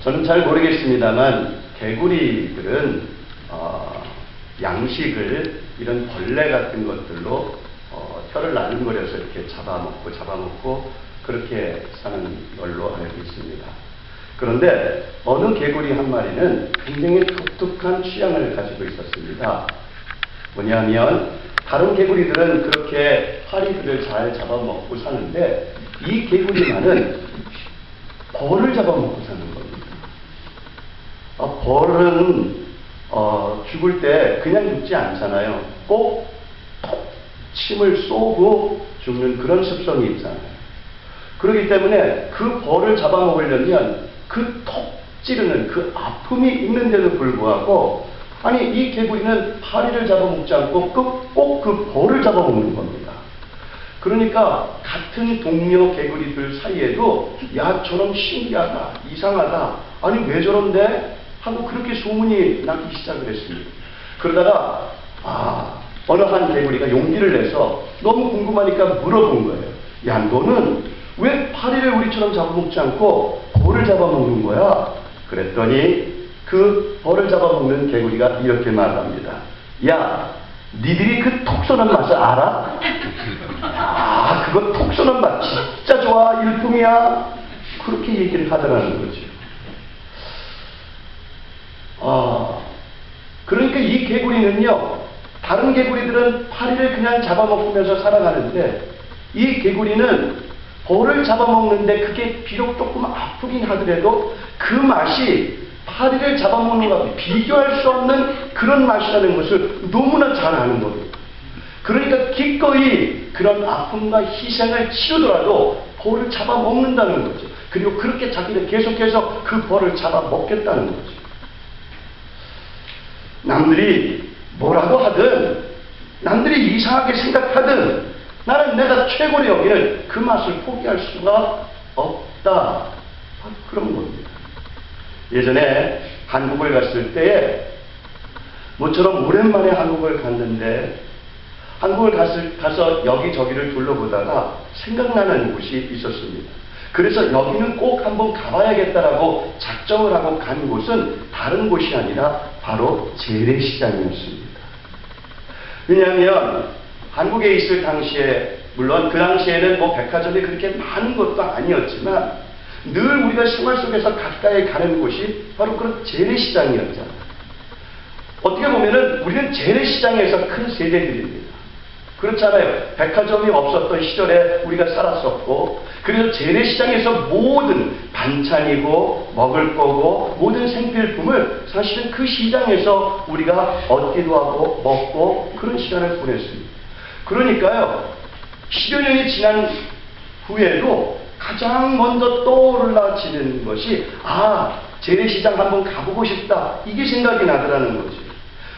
저는 잘 모르겠습니다만 개구리들은 양식을 이런 벌레 같은 것들로 혀를 나른거려서 이렇게 잡아먹고 그렇게 사는 걸로 알고 있습니다. 그런데 어느 개구리 한 마리는 굉장히 독특한 취향을 가지고 있었습니다. 뭐냐면 다른 개구리들은 그렇게 파리들을 잘 잡아먹고 사는데 이 개구리만은 벌을 잡아먹고 사는 겁니다. 벌은 죽을 때 그냥 죽지 않잖아요. 꼭 침을 쏘고 죽는 그런 습성이 있잖아요. 그렇기 때문에 그 벌을 잡아먹으려면 그 톡 찌르는 그 아픔이 있는데도 불구하고 아니 이 개구리는 파리를 잡아먹지 않고 꼭 그 벌을 잡아먹는 겁니다. 그러니까 같은 동료 개구리들 사이에도 야 저놈 신기하다 이상하다 아니 왜 저런데 하고 그렇게 소문이 나기 시작을 했습니다. 그러다가 어느 한 개구리가 용기를 내서 너무 궁금하니까 물어본 거예요. 야 너는 왜 파리를 우리처럼 잡아먹지 않고 벌을 잡아먹는 거야? 그랬더니 그 벌을 잡아먹는 개구리가 이렇게 말합니다. 야 니들이 그 톡 쏘는 맛을 알아? 그거 톡 쏘는 맛 진짜 좋아 일품이야. 그렇게 얘기를 하더라는 거죠. 그러니까 이 개구리는요 다른 개구리들은 파리를 그냥 잡아먹으면서 살아가는데 이 개구리는 벌을 잡아먹는데 그게 비록 조금 아프긴 하더라도 그 맛이 파리를 잡아먹는 것과 비교할 수 없는 그런 맛이라는 것을 너무나 잘 아는 겁니다. 그러니까 기꺼이 그런 아픔과 희생을 치르더라도 벌을 잡아먹는다는 거죠. 그리고 그렇게 자기는 계속해서 그 벌을 잡아먹겠다는 거죠. 남들이 뭐라고 하든 남들이 이상하게 생각하든 나는 내가 최고로 여기는 그 맛을 포기할 수가 없다. 그런 겁니다. 예전에 한국을 갔을 때에 모처럼 오랜만에 한국을 갔는데 한국을 가서 여기저기를 둘러보다가 생각나는 곳이 있었습니다. 그래서 여기는 꼭 한번 가봐야겠다라고 작정을 하고 간 곳은 다른 곳이 아니라 바로 재래시장이었습니다. 왜냐하면 한국에 있을 당시에 물론 그 당시에는 뭐 백화점이 그렇게 많은 것도 아니었지만 늘 우리가 생활 속에서 가까이 가는 곳이 바로 그런 재래시장이었잖아요. 어떻게 보면은 우리는 재래시장에서 큰 세대들입니다. 그렇잖아요. 백화점이 없었던 시절에 우리가 살았었고 그래서 재래시장에서 모든 반찬이고 먹을 거고 모든 생필품을 사실은 그 시장에서 우리가 얻기도 하고 먹고 그런 시간을 보냈습니다. 그러니까요. 10여 년이 지난 후에도 가장 먼저 떠올라지는 것이 재래시장 한번 가보고 싶다. 이게 생각이 나더라는 거죠.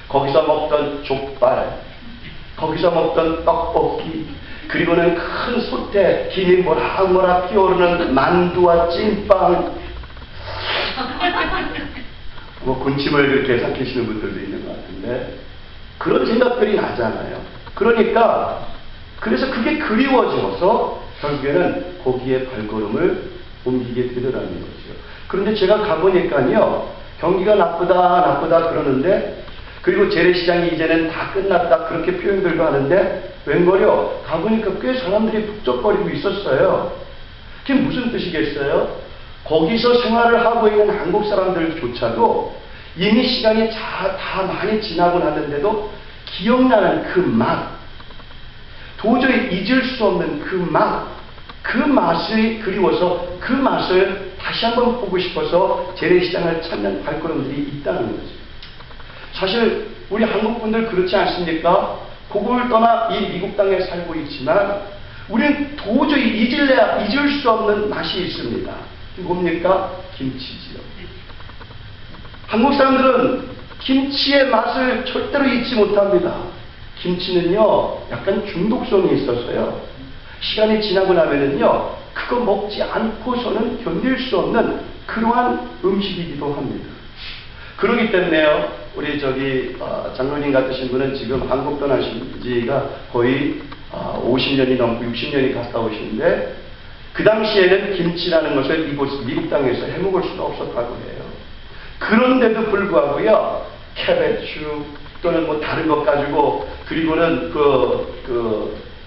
거기서 먹던 족발, 거기서 먹던 떡볶이, 그리고는 큰 솥에 김이 모락모락 피어오르는 만두와 찐빵. 뭐 군침을 그렇게 삼키시는 분들도 있는 것 같은데 그런 생각들이 나잖아요. 그러니까 그래서 그게 그리워져서 결국에는 거기에 발걸음을 옮기게 되더라는 거죠. 그런데 제가 가보니까요 경기가 나쁘다 그러는데 그리고 재래시장이 이제는 다 끝났다 그렇게 표현들도 하는데 웬걸요 가보니까 꽤 사람들이 북적거리고 있었어요. 그게 무슨 뜻이겠어요? 거기서 생활을 하고 있는 한국 사람들조차도 이미 시간이 다 많이 지나고 났는데도 기억나는 그 맛, 도저히 잊을 수 없는 그 맛, 그 맛이 그리워서 그 맛을 다시 한번 보고 싶어서 재래시장을 찾는 발걸음들이 있다는 거죠. 사실 우리 한국분들 그렇지 않습니까? 고국을 떠나 이 미국 땅에 살고 있지만 우리는 도저히 잊을 수 없는 맛이 있습니다. 뭡니까? 김치지요. 한국 사람들은 김치의 맛을 절대로 잊지 못합니다. 김치는요 약간 중독성이 있어서요 시간이 지나고 나면은요 그거 먹지 않고서는 견딜 수 없는 그러한 음식이기도 합니다. 그렇기 때문에요 우리 장로님 같으신 분은 지금 한국 떠나신 지가 거의 50년이 넘고 60년이 가까우신데 그 당시에는 김치라는 것을 이곳 미국 땅에서 해먹을 수가 없었다고 해요. 그런데도 불구하고요, 캐베추 또는 뭐 다른 것 가지고, 그리고는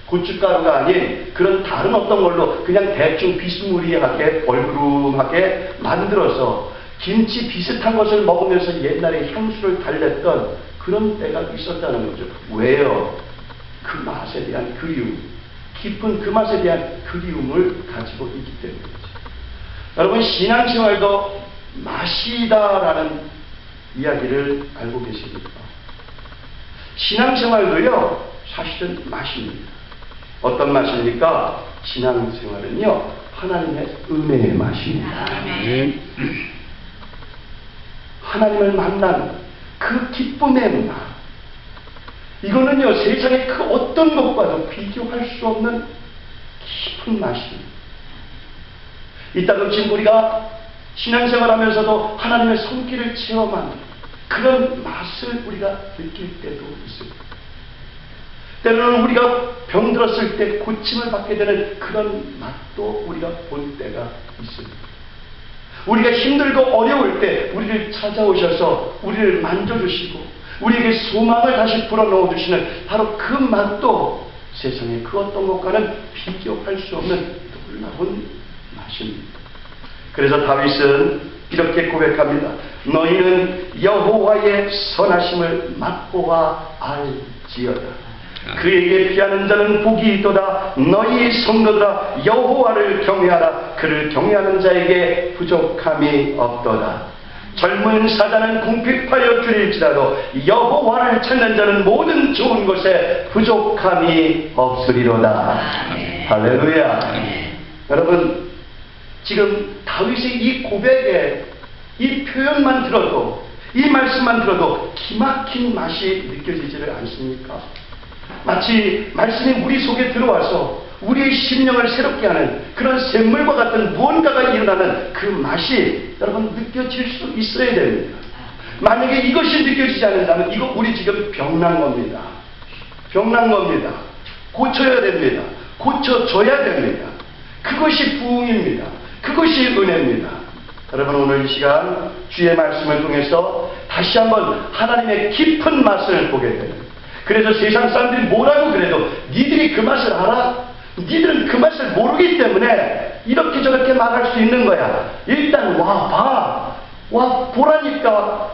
고춧가루가 아닌 그런 다른 어떤 걸로 그냥 대충 비스무리하게 얼그름하게 만들어서 김치 비슷한 것을 먹으면서 옛날에 향수를 달랬던 그런 때가 있었다는 거죠. 왜요? 그 맛에 대한 그리움, 깊은 그 맛에 대한 그리움을 가지고 있기 때문이죠. 여러분, 신앙생활도 맛이다라는 이야기를 알고 계십니까? 신앙생활도요, 사실은 맛입니다. 어떤 맛입니까? 신앙생활은요, 하나님의 은혜의 맛입니다. 하나님을 만난 그 기쁨의 맛. 이거는요, 세상의 그 어떤 것과도 비교할 수 없는 깊은 맛입니다. 이따금씩 우리가 신앙생활 하면서도 하나님의 손길을 체험하는 그런 맛을 우리가 느낄 때도 있습니다. 때로는 우리가 병들었을 때 고침을 받게 되는 그런 맛도 우리가 본 때가 있습니다. 우리가 힘들고 어려울 때 우리를 찾아오셔서 우리를 만져주시고 우리에게 소망을 다시 불어넣어주시는 바로 그 맛도 세상의 그 어떤 것과는 비교할 수 없는 놀라운 맛입니다. 그래서 다윗은 이렇게 고백합니다. 너희는 여호와의 선하심을 맛보아 알지어다. 그에게 피하는 자는 복이 있도다. 너희 성도들아 여호와를 경외하라. 그를 경외하는 자에게 부족함이 없도다. 젊은 사자는 궁핍하여 줄일지라도 여호와를 찾는 자는 모든 좋은 것에 부족함이 없으리로다. 할렐루야. 여러분, 지금 다윗의 이 고백에 이 표현만 들어도, 이 말씀만 들어도 기막힌 맛이 느껴지지를 않습니까? 마치 말씀이 우리 속에 들어와서 우리의 심령을 새롭게 하는 그런 샘물과 같은 무언가가 일어나는 그 맛이 여러분 느껴질 수 있어야 됩니다. 만약에 이것이 느껴지지 않는다면 이거 우리 지금 병난 겁니다. 병난 겁니다. 고쳐야 됩니다. 고쳐줘야 됩니다. 그것이 부흥입니다. 그것이 은혜입니다. 여러분, 오늘 이 시간 주의 말씀을 통해서 다시 한번 하나님의 깊은 맛을 보게 되는, 그래서 세상 사람들이 뭐라고 그래도 니들이 그 맛을 알아? 니들은 그 맛을 모르기 때문에 이렇게 저렇게 말할 수 있는 거야. 일단 와 봐. 와 보라니까.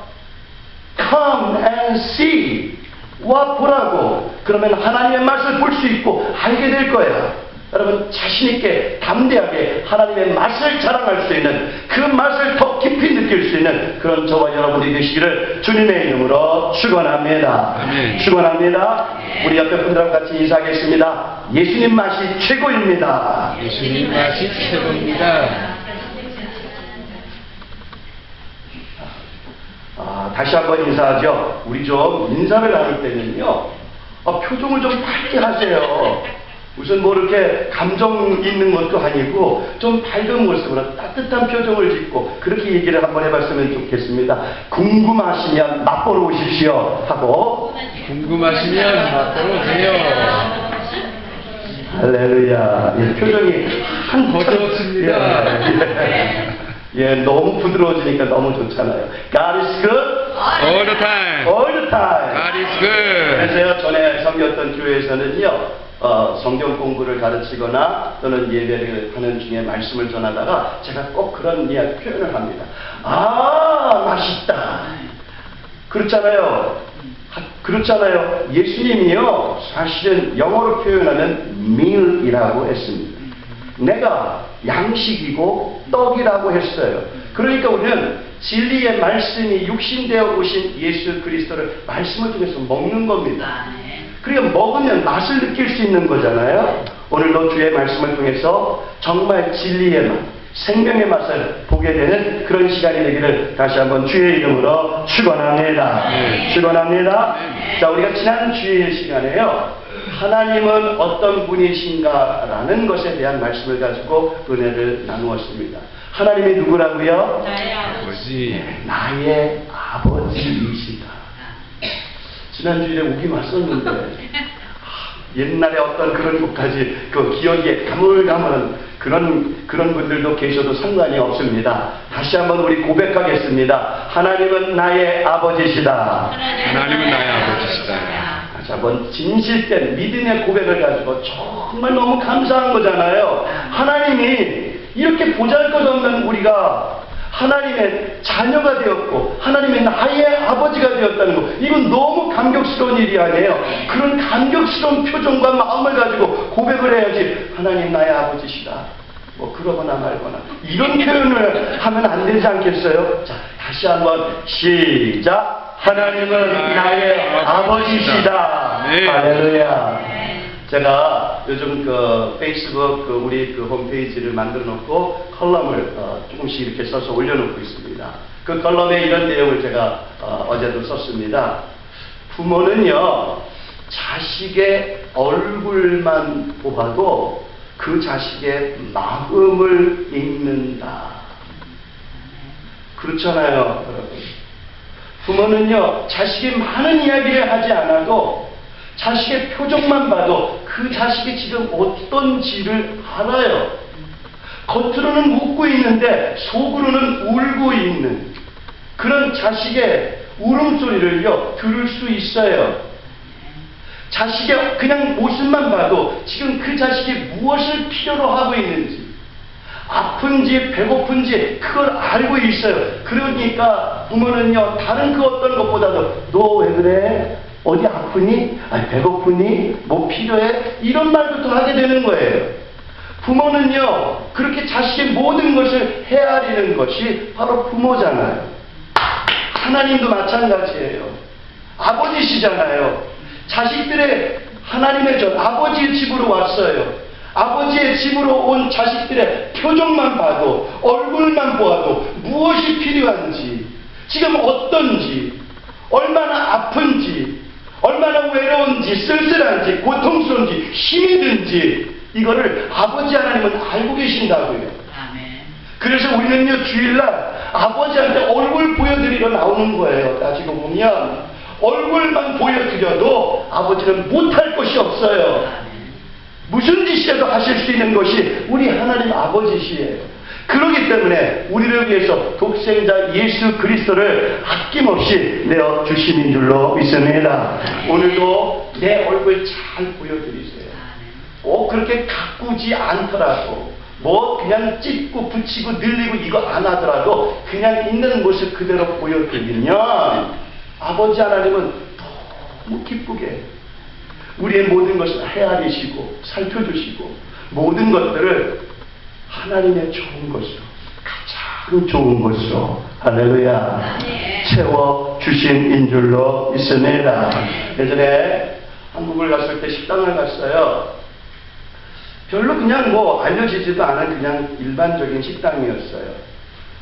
Come and see. 와 보라고. 그러면 하나님의 맛을 볼 수 있고 알게 될 거야. 여러분, 자신있게 담대하게 하나님의 맛을 자랑할 수 있는, 그 맛을 더 깊이 느낄 수 있는 그런 저와 여러분이 되시기를 주님의 이름으로 축원합니다. 아멘. 축원합니다. 우리 옆에 분들하고 같이 인사하겠습니다. 예수님 맛이 최고입니다. 예수님 맛이 최고입니다. 다시 한번 인사하죠. 우리 좀 인사를 나눌 때는요, 표정을 좀 밝게 하세요. 무슨 뭐 이렇게 감정 있는 것도 아니고 좀 밝은 모습으로 따뜻한 표정을 짓고 그렇게 얘기를 한번 해봤으면 좋겠습니다. 궁금하시면 맛보러 오십시오 하고, 궁금하시면 맛보러 오세요. 할렐루야. 예, 표정이 부드럽습니다. 예, 너무 부드러워지니까 너무 좋잖아요. God is good All the time. all the time. God is good. 그래서 전에 섬겼던 교회에서는요, 성경 공부를 가르치거나 또는 예배를 하는 중에 말씀을 전하다가 제가 꼭 그런 표현을 합니다. 맛있다. 그렇잖아요. 그렇잖아요. 예수님이요, 사실은 영어로 표현하면 meal이라고 했습니다. 내가 양식이고 떡이라고 했어요. 그러니까 우리는 진리의 말씀이 육신되어 오신 예수 그리스도를 말씀을 통해서 먹는 겁니다. 그러니까 먹으면 맛을 느낄 수 있는 거잖아요. 오늘도 주의 말씀을 통해서 정말 진리의 맛, 생명의 맛을 보게 되는 그런 시간이 되기를 다시 한번 주의 이름으로 축원합니다. 축원합니다. 자, 우리가 지난 주일 시간에요, 하나님은 어떤 분이신가라는 것에 대한 말씀을 가지고 은혜를 나누었습니다. 하나님이 누구라고요? 나의 아버지. 나의 아버지이시다. 지난주에 오긴 왔었는데 옛날에 어떤 그런 것까지 그 기억에 가물가물한 그런 분들도 계셔도 상관이 없습니다. 다시 한번 우리 고백하겠습니다. 하나님은 나의 아버지시다. 하나님은 나의 아버지시다. 다시 한번 진실된 믿음의 고백을 가지고 정말 너무 감사한 거잖아요. 하나님이 이렇게 보잘것없는 우리가 하나님의 자녀가 되었고 하나님의 나의 아버지가 되었다는 거, 이건 너무 감격스러운 일이 아니에요. 그런 감격스러운 표정과 마음을 가지고 고백을 해야지. 하나님 나의 아버지시다, 뭐 그러거나 말거나 이런 표현을 하면 안 되지 않겠어요? 자, 다시 한번 시작. 하나님은 나의 아버지시다. 네. 할렐루야. 제가 요즘 그 페이스북 우리 홈페이지를 만들어 놓고 컬럼을 조금씩 이렇게 써서 올려놓고 있습니다. 그 컬럼에 이런 내용을 제가 어제도 썼습니다. 부모는요, 자식의 얼굴만 보아도 그 자식의 마음을 읽는다. 그렇잖아요, 여러분. 부모는요, 자식이 많은 이야기를 하지 않아도 자식의 표정만 봐도 그 자식이 지금 어떤지를 알아요. 겉으로는 웃고 있는데 속으로는 울고 있는 그런 자식의 울음소리를요, 들을 수 있어요. 자식의 그냥 모습만 봐도 지금 그 자식이 무엇을 필요로 하고 있는지, 아픈지 배고픈지 그걸 알고 있어요. 그러니까 부모는요, 다른 그 어떤 것보다도 너 왜 그래? 어디 아프니? 아니, 배고프니? 뭐 필요해? 이런 말부터 하게 되는 거예요. 부모는요, 그렇게 자식의 모든 것을 헤아리는 것이 바로 부모잖아요. 하나님도 마찬가지예요. 아버지시잖아요. 자식들의 하나님의 아버지의 집으로 왔어요. 아버지의 집으로 온 자식들의 표정만 봐도, 얼굴만 보아도 무엇이 필요한지, 지금 어떤지, 얼마나 아픈지, 얼마나 외로운지, 쓸쓸한지, 고통스러운지, 힘이 든지, 이거를 아버지 하나님은 알고 계신다고요. 아멘. 그래서 우리는요, 주일날 아버지한테 얼굴 보여드리러 나오는 거예요. 따지고 보면 얼굴만 보여드려도 아버지는 못할 것이 없어요. 무슨 짓이라도 하실 수 있는 것이 우리 하나님 아버지시에요. 그렇기 때문에 우리를 위해서 독생자 예수 그리스도를 아낌없이 내어 주심인 줄로 믿습니다. 오늘도 내 얼굴 잘 보여드리세요. 꼭 그렇게 가꾸지 않더라도, 뭐 그냥 찢고 붙이고 늘리고 이거 안 하더라도 그냥 있는 모습 그대로 보여드리면 아버지 하나님은 너무 기쁘게 우리의 모든 것을 헤아리시고 살펴주시고 모든 것들을 하나님의 좋은 것으로, 가장 좋은 것으로, 할렐루야, 채워주신 인 줄로 믿습니다. 예전에 한국을 갔을 때 식당을 갔어요. 별로 그냥 뭐 알려지지도 않은 그냥 일반적인 식당이었어요.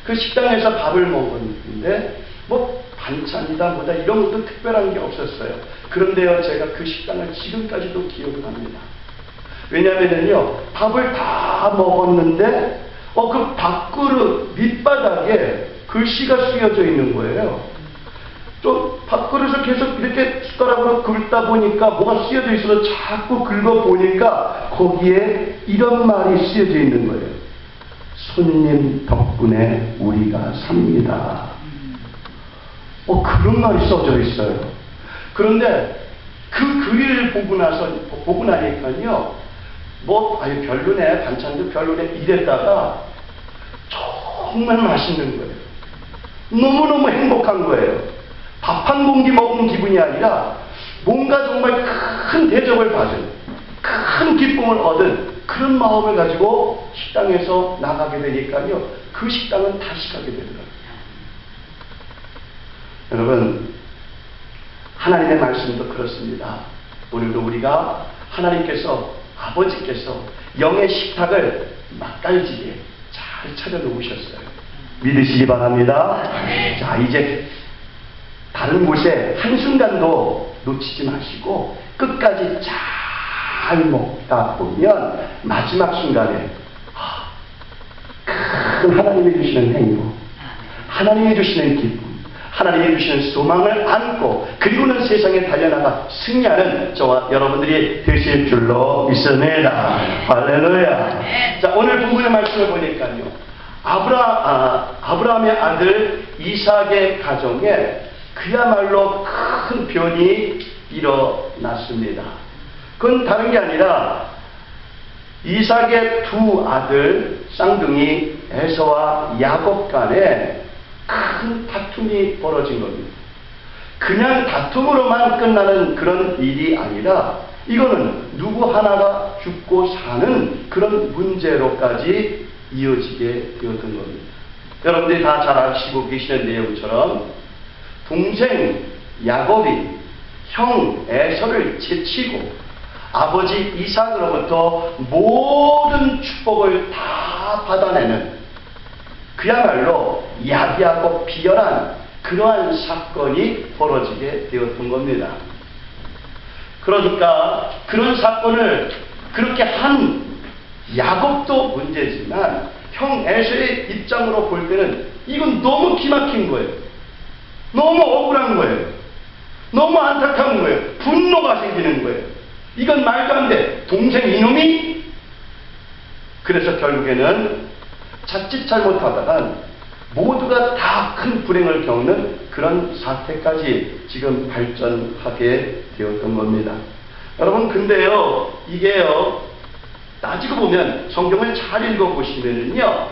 그 식당에서 밥을 먹었는데 뭐 반찬이다 뭐다 이런 것도 특별한 게 없었어요. 그런데요, 제가 그 식당을 지금까지도 기억을 합니다. 왜냐면은요, 밥을 다 먹었는데 그 밥그릇 밑바닥에 글씨가 쓰여져 있는 거예요. 또 밥그릇을 계속 이렇게 숟가락으로 긁다 보니까 뭐가 쓰여져 있어서 자꾸 긁어보니까 거기에 이런 말이 쓰여져 있는 거예요. 손님 덕분에 우리가 삽니다. 그런 말이 써져 있어요. 그런데 그 글을 보고 나니까요, 아유, 별로네, 반찬도 별로네, 이랬다가 정말 맛있는 거예요. 너무너무 행복한 거예요. 밥 한 공기 먹은 기분이 아니라 뭔가 정말 큰 대접을 받은, 큰 기쁨을 얻은 그런 마음을 가지고 식당에서 나가게 되니까요, 그 식당은 다시 가게 되더라고요. 여러분, 하나님의 말씀도 그렇습니다. 오늘도 우리가 하나님께서, 아버지께서 영의 식탁을 맛깔지게 잘 차려놓으셨어요. 믿으시기 바랍니다. 자, 이제 다른 곳에 한순간도 놓치지 마시고 끝까지 잘 먹다 보면 마지막 순간에 큰 하나님이 주시는 행복, 하나님이 주시는 기쁨, 하나님이 주시는 소망을 안고 그리고는 세상에 달려나가 승리하는 저와 여러분들이 되실 줄로 믿습니다. 할렐루야. 자, 오늘 본문의 말씀을 보니까요. 아브라함의 아들 이삭의 가정에 그야말로 큰 변이 일어났습니다. 그건 다른 게 아니라 이삭의 두 아들 쌍둥이 에서와 야곱 간에 큰 다툼이 벌어진 겁니다. 그냥 다툼으로만 끝나는 그런 일이 아니라 이거는 누구 하나가 죽고 사는 그런 문제로까지 이어지게 되었던 겁니다. 여러분들이 다 잘 아시고 계시는 내용처럼 동생 야곱이 형 에서를 제치고 아버지 이삭으로부터 모든 축복을 다 받아내는 그야말로 야비하고 비열한 그러한 사건이 벌어지게 되었던 겁니다. 그러니까 그런 사건을 그렇게 한 야곱도 문제지만 형 에서의 입장으로 볼 때는 이건 너무 기막힌 거예요. 너무 억울한 거예요. 너무 안타까운 거예요. 분노가 생기는 거예요. 이건 말도 안 돼. 동생 이놈이? 그래서 결국에는 자칫 잘못하다간 모두가 다 큰 불행을 겪는 그런 사태까지 지금 발전하게 되었던 겁니다. 여러분, 근데요, 이게요, 따지고 보면 성경을 잘 읽어보시면은요,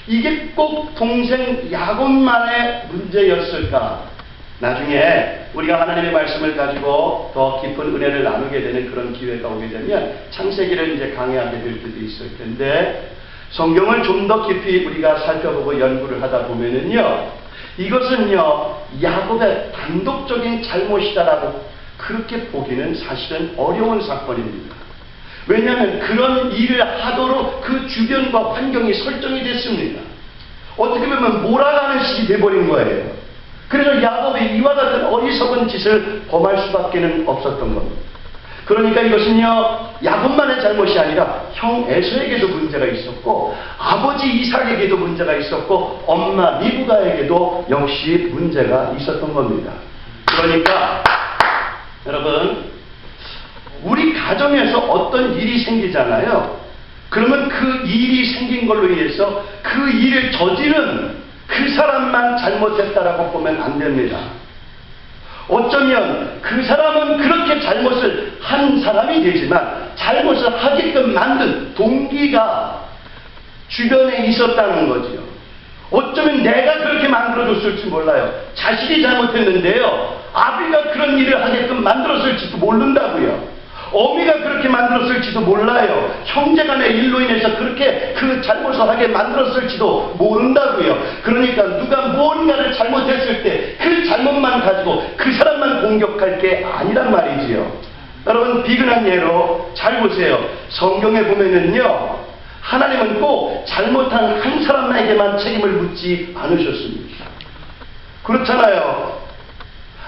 이게 꼭 동생 야곱만의 문제였을까? 나중에 우리가 하나님의 말씀을 가지고 더 깊은 은혜를 나누게 되는 그런 기회가 오게 되면 창세기를 이제 강의하게 될 때도 있을 텐데, 성경을 좀 더 깊이 우리가 살펴보고 연구를 하다 보면은요, 이것은요, 야곱의 단독적인 잘못이다라고 그렇게 보기는 사실은 어려운 사건입니다. 왜냐하면 그런 일을 하도록 그 주변과 환경이 설정이 됐습니다. 어떻게 보면 몰아가는 식이 돼버린 거예요. 그래서 야곱이 이와 같은 어리석은 짓을 범할 수밖에 없었던 겁니다. 그러니까 이것은요, 야곱만의 잘못이 아니라 형 에서에게도 문제가 있었고 아버지 이삭에게도 문제가 있었고 엄마 리브가에게도 역시 문제가 있었던 겁니다. 그러니까 여러분, 우리 가정에서 어떤 일이 생기잖아요. 그러면 그 일이 생긴 걸로 인해서 그 일을 저지른 그 사람만 잘못했다라고 보면 안 됩니다. 어쩌면 그 사람은 그렇게 잘못을 한 사람이 되지만 잘못을 하게끔 만든 동기가 주변에 있었다는 거죠. 어쩌면 내가 그렇게 만들어줬을지 몰라요. 자식이 잘못했는데요, 아비가 그런 일을 하게끔 만들었을지도 모른다고요. 어미가 그렇게 만들었을지도 몰라요. 형제간의 일로 인해서 그렇게 그 잘못을 하게 만들었을지도 모른다고요. 그러니까 누가 뭔가를 잘못했을 때 그 잘못만 가지고 그 사람만 공격할 게 아니란 말이지요. 여러분, 비근한 예로 잘 보세요. 성경에 보면은요, 하나님은 꼭 잘못한 한 사람에게만 책임을 묻지 않으셨습니다. 그렇잖아요.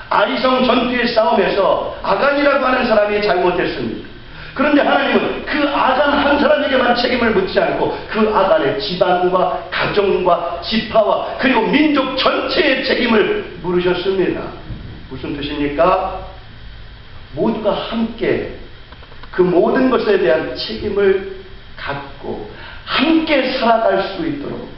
아리성 전투의 싸움에서 아간이라고 하는 사람이 잘못했습니다. 그런데 하나님은 그 아간 한 사람에게만 책임을 묻지 않고 그 아간의 집안과 가정과 지파와 그리고 민족 전체의 책임을 물으셨습니다. 무슨 뜻입니까? 모두가 함께 그 모든 것에 대한 책임을 갖고 함께 살아갈 수 있도록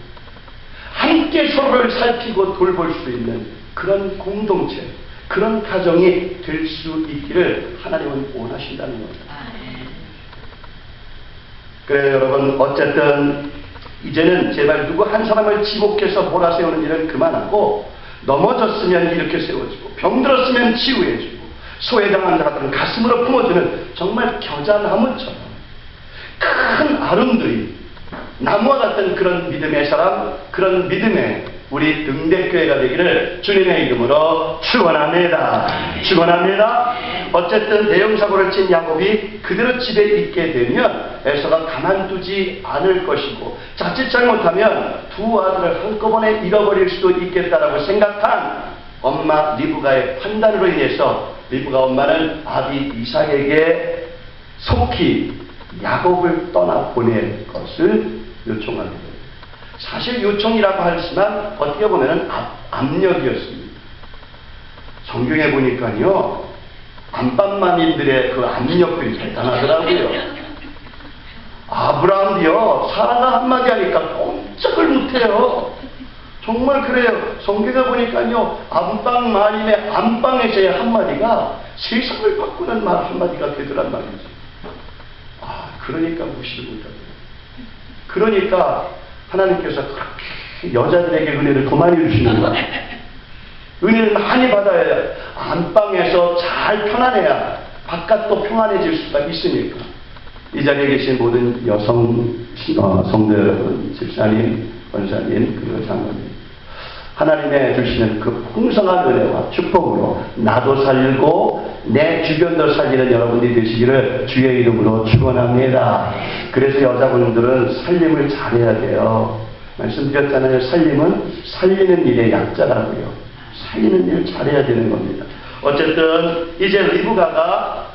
함께 서로를 살피고 돌볼 수 있는 그런 공동체, 그런 가정이 될 수 있기를 하나님은 원하신다는 겁니다. 그래요, 여러분. 어쨌든 이제는 제발 누구 한 사람을 지목해서 몰아세우는 일은 그만하고 넘어졌으면 이렇게 세워주고 병들었으면 치유해주고 소외당한 자 같은 가슴으로 품어주는 정말 겨자나무처럼 큰 아름드리 나무와 같은 그런 믿음의 사람, 그런 믿음의 우리 등대교회가 되기를 주님의 이름으로 축원합니다. 축원합니다. 어쨌든 대형사고를 친 야곱이 그대로 집에 있게 되면 에서가 가만두지 않을 것이고 자칫 잘못하면 두 아들을 한꺼번에 잃어버릴 수도 있겠다라고 생각한 엄마 리브가의 판단으로 인해서 리브가 엄마는 아비 이삭에게 속히 야곱을 떠나보낼 것을 요청합니다. 사실 요청이라고 하지만 어떻게 보면 압력이었습니다. 성경에 보니까요, 안방마님들의 그 압력들이 대단하더라고요. 아브라함이요, 사라가 한마디 하니까 꼼짝을 못해요. 정말 그래요. 성경에 보니까요, 안방마님의 안방에서의 한마디가 세상을 바꾸는 말 한마디가 되더란 말이죠. 그러니까 무시를 못하고요. 그러니까 하나님께서 그렇게 여자들에게 은혜를 더 많이 주시는 거예요. 은혜를 많이 받아야 해요. 안방에서 잘 편안해야 바깥도 평안해질 수가 있으니까. 이 자리에 계신 모든 여성 성도 여러분, 집사님, 권사님, 그리고 장로님, 하나님의 주시는 그 풍성한 은혜와 축복으로 나도 살고 내 주변도 살리는 여러분들이 되시기를 주의 이름으로 축원합니다. 그래서 여자분들은 살림을 잘해야 돼요. 말씀드렸잖아요. 살림은 살리는 일의 약자라고요. 살리는 일을 잘해야 되는 겁니다. 어쨌든 이제 리브가가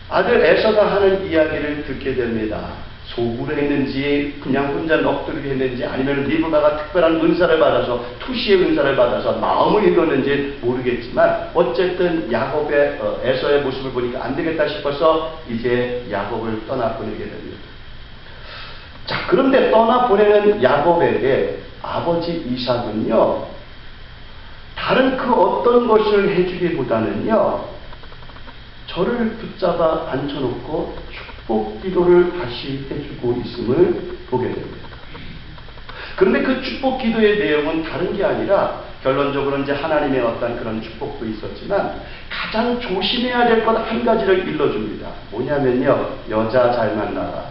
아들 에서가 하는 이야기를 듣게 됩니다. 소구를 했는지 그냥 혼자 넋두리게 했는지 아니면 리브가가 특별한 은사를 받아서 투시의 은사를 받아서 마음을 읽었는지 모르겠지만 어쨌든 야곱의 에서의 모습을 보니까 안 되겠다 싶어서 이제 야곱을 떠나보내게 됩니다. 자, 그런데 떠나보내는 야곱에게 아버지 이삭은요, 다른 그 어떤 것을 해주기보다는요, 저를 붙잡아 앉혀놓고 축복 기도를 다시 해주고 있음을 보게 됩니다. 그런데 그 축복 기도의 내용은 다른 게 아니라 결론적으로 이제 하나님의 어떤 그런 축복도 있었지만 가장 조심해야 될 것 한 가지를 일러줍니다. 뭐냐면요, 여자 잘 만나라.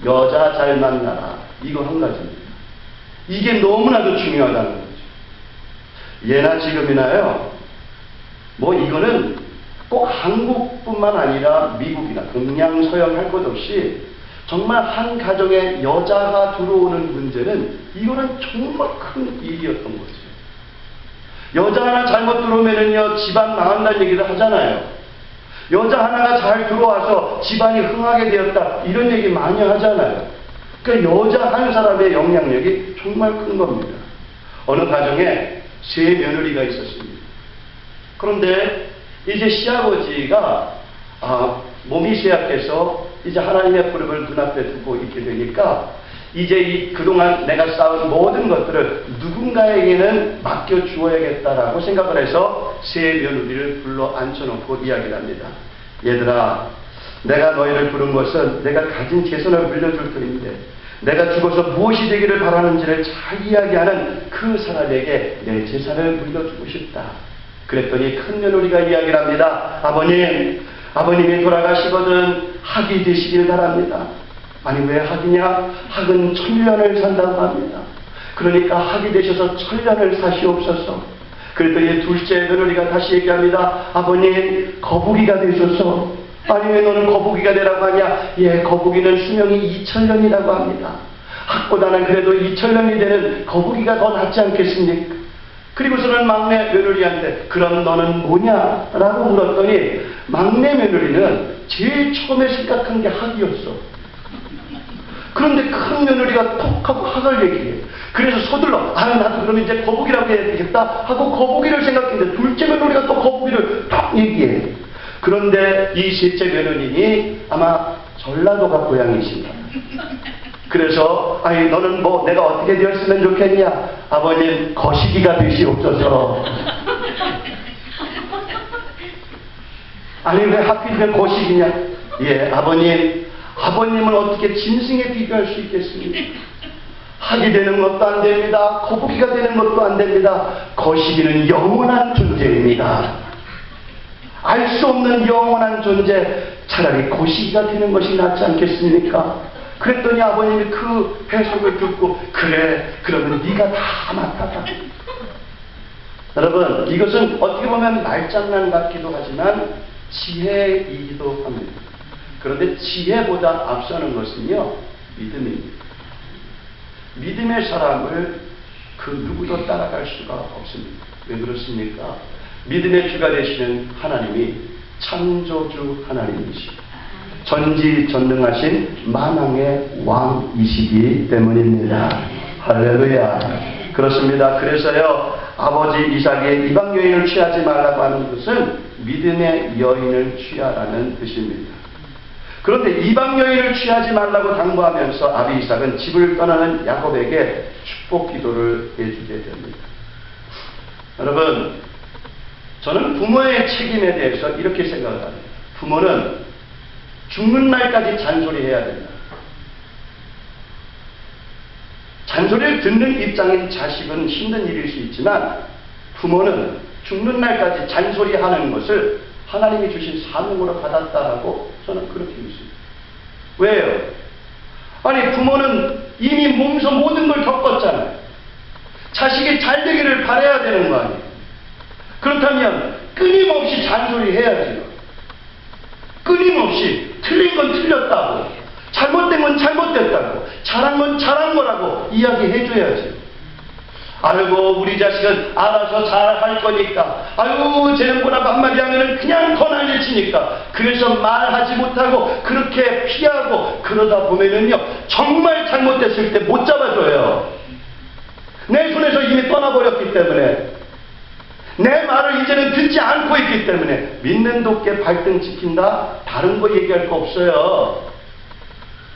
여자 잘 만나라. 이거 한 가지입니다. 이게 너무나도 중요하다는 거죠. 예나 지금이나요, 뭐 이거는 꼭 한국뿐만 아니라 미국이나 동양 서양 할 것 없이 정말 한 가정에 여자가 들어오는 문제는 이거는 정말 큰 일이었던 거죠. 여자 하나 잘못 들어오면은요, 집안 망한다는 얘기를 하잖아요. 여자 하나가 잘 들어와서 집안이 흥하게 되었다, 이런 얘기 많이 하잖아요. 그러니까 여자 한 사람의 영향력이 정말 큰 겁니다. 어느 가정에 세 며느리가 있었습니다. 그런데 이제 시아버지가 몸이 쇠약해서 이제 하나님의 부름을 눈앞에 두고 있게 되니까 이제 그동안 내가 쌓은 모든 것들을 누군가에게는 맡겨주어야겠다라고 생각을 해서 세 며느리를 불러 앉혀놓고 이야기를 합니다. 얘들아, 내가 너희를 부른 것은 내가 가진 재산을 물려줄 터인데 내가 죽어서 무엇이 되기를 바라는지를 잘 이야기하는 그 사람에게 내 재산을 물려주고 싶다. 그랬더니 큰 며느리가 이야기를 합니다. 아버님이 돌아가시거든 학이 되시길 바랍니다. 아니, 왜 학이냐? 학은 1000년을 산다고 합니다. 그러니까 학이 되셔서 1000년을 사시옵소서. 그랬더니 둘째 며느리가 다시 얘기합니다. 아버님, 거북이가 되셔서. 아니, 왜 너는 거북이가 되라고 하냐? 예, 거북이는 수명이 2000년이라고 합니다. 학보다는 그래도 2000년이 되는 거북이가 더 낫지 않겠습니까? 그리고서는 막내 며느리한테 그럼 너는 뭐냐? 라고 물었더니 막내 며느리는 제일 처음에 생각한 게 학이었어. 그런데 큰 며느리가 톡 하고 학을 얘기해. 그래서 서둘러 나도 그럼 이제 거북이라고 해야 되겠다 하고 거북이를 생각했는데 둘째 며느리가 또 거북이를 톡 얘기해. 그런데 이 셋째 며느리니 아마 전라도가 고향이신가. 그래서 아니, 너는 뭐 내가 어떻게 되었으면 좋겠냐? 아버님, 거시기가 되시옵소서. 아니, 왜 하필이면 거시기냐? 예, 아버님은 어떻게 짐승에 비교할 수 있겠습니까? 학이 되는 것도 안 됩니다. 거북이가 되는 것도 안 됩니다. 거시기는 영원한 존재입니다. 알 수 없는 영원한 존재, 차라리 거시기가 되는 것이 낫지 않겠습니까? 그랬더니 아버님이 그 해석을 듣고 그래, 그러면 네가 다 맡아라. 여러분, 이것은 어떻게 보면 말장난 같기도 하지만 지혜이기도 합니다. 그런데 지혜보다 앞서는 것은요, 믿음입니다. 믿음의 사람을 그 누구도 따라갈 수가 없습니다. 왜 그렇습니까? 믿음의 주가 되시는 하나님이 창조주 하나님이시고 전지전능하신 만왕의 왕이시기 때문입니다. 할렐루야. 그렇습니다. 그래서요, 아버지 이삭의 이방 여인을 취하지 말라고 하는 것은 믿음의 여인을 취하라는 뜻입니다. 그런데 이방 여인을 취하지 말라고 당부하면서 아비 이삭은 집을 떠나는 야곱에게 축복 기도를 해주게 됩니다. 여러분, 저는 부모의 책임에 대해서 이렇게 생각을 합니다. 부모는 죽는 날까지 잔소리해야 된다. 잔소리를 듣는 입장인 자식은 힘든 일일 수 있지만 부모는 죽는 날까지 잔소리하는 것을 하나님이 주신 사명으로 받았다라고 저는 그렇게 믿습니다. 왜요? 아니, 부모는 이미 몸소 모든 걸 겪었잖아요. 자식이 잘 되기를 바라야 되는 거 아니에요? 그렇다면 끊임없이 잔소리해야지요. 끊임없이 틀린 건 틀렸다고, 잘못된 건 잘못됐다고, 잘한 건 잘한 거라고 이야기해줘야지. 아이고, 우리 자식은 알아서 잘할 거니까, 아유, 쟤는 뭐라고 한마디 하면은 그냥 더 난리치니까, 그래서 말하지 못하고 그렇게 피하고 그러다 보면은요, 정말 잘못됐을 때 못 잡아줘요. 내 손에서 이미 떠나버렸기 때문에, 내 말을 이제는 듣지 않고 있기 때문에, 믿는 도께 발등 지킨다? 다른 거 얘기할 거 없어요.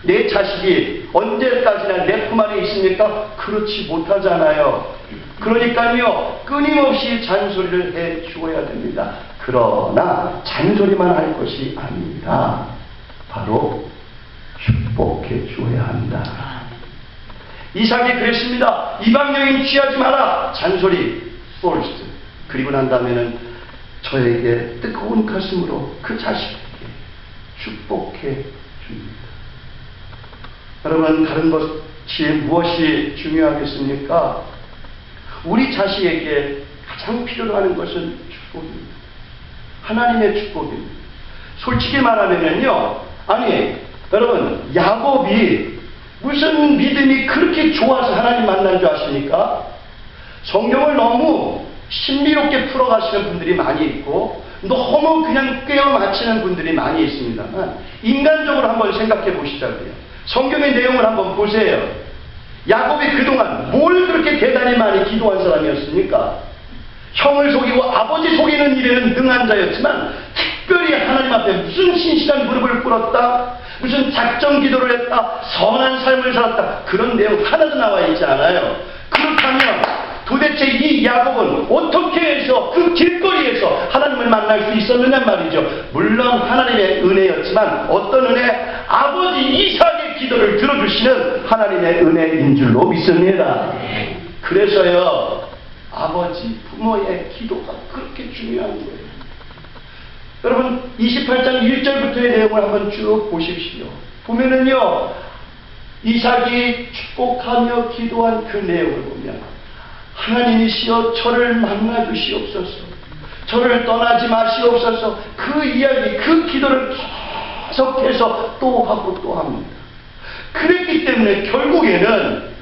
내 자식이 언제까지나 내 품 안에 있습니까? 그렇지 못하잖아요. 그러니까요, 끊임없이 잔소리를 해 주어야 됩니다. 그러나 잔소리만 할 것이 아닙니다. 바로 축복해 주어야 한다. 이삭이 그랬습니다. 이방 여인 취하지 마라. 잔소리 first. 그리고 난 다음에는 저에게 뜨거운 가슴으로 그 자식에게 축복해 줍니다. 여러분, 다른 것이 무엇이 중요하겠습니까? 우리 자식에게 가장 필요로 하는 것은 축복입니다. 하나님의 축복입니다. 솔직히 말하면요, 아니, 여러분, 야곱이 무슨 믿음이 그렇게 좋아서 하나님 만난 줄 아십니까? 성경을 너무 신비롭게 풀어가시는 분들이 많이 있고, 너무 그냥 꿰어 맞히는 분들이 많이 있습니다만, 인간적으로 한번 생각해 보시자고요. 성경의 내용을 한번 보세요. 야곱이 그동안 뭘 그렇게 대단히 많이 기도한 사람이었습니까? 형을 속이고 아버지 속이는 일에는 능한 자였지만, 특별히 하나님 앞에 무슨 신실한 무릎을 꿇었다, 무슨 작정 기도를 했다, 선한 삶을 살았다, 그런 내용 하나도 나와 있지 않아요. 그렇다면 도대체 이 야곱은 어떻게 해서 그 길거리에서 하나님을 만날 수 있었느냐 말이죠. 물론 하나님의 은혜였지만, 어떤 은혜? 아버지 이삭의 기도를 들어주시는 하나님의 은혜인 줄로 믿습니다. 그래서요, 아버지, 부모의 기도가 그렇게 중요한 거예요. 여러분, 28장 1절부터의 내용을 한번 쭉 보십시오. 보면은요, 이삭이 축복하며 기도한 그 내용을 보면, 하나님이시여 저를 만나 주시옵소서, 저를 떠나지 마시옵소서, 그 이야기, 그 기도를 계속해서 또 하고 또 합니다. 그랬기 때문에 결국에는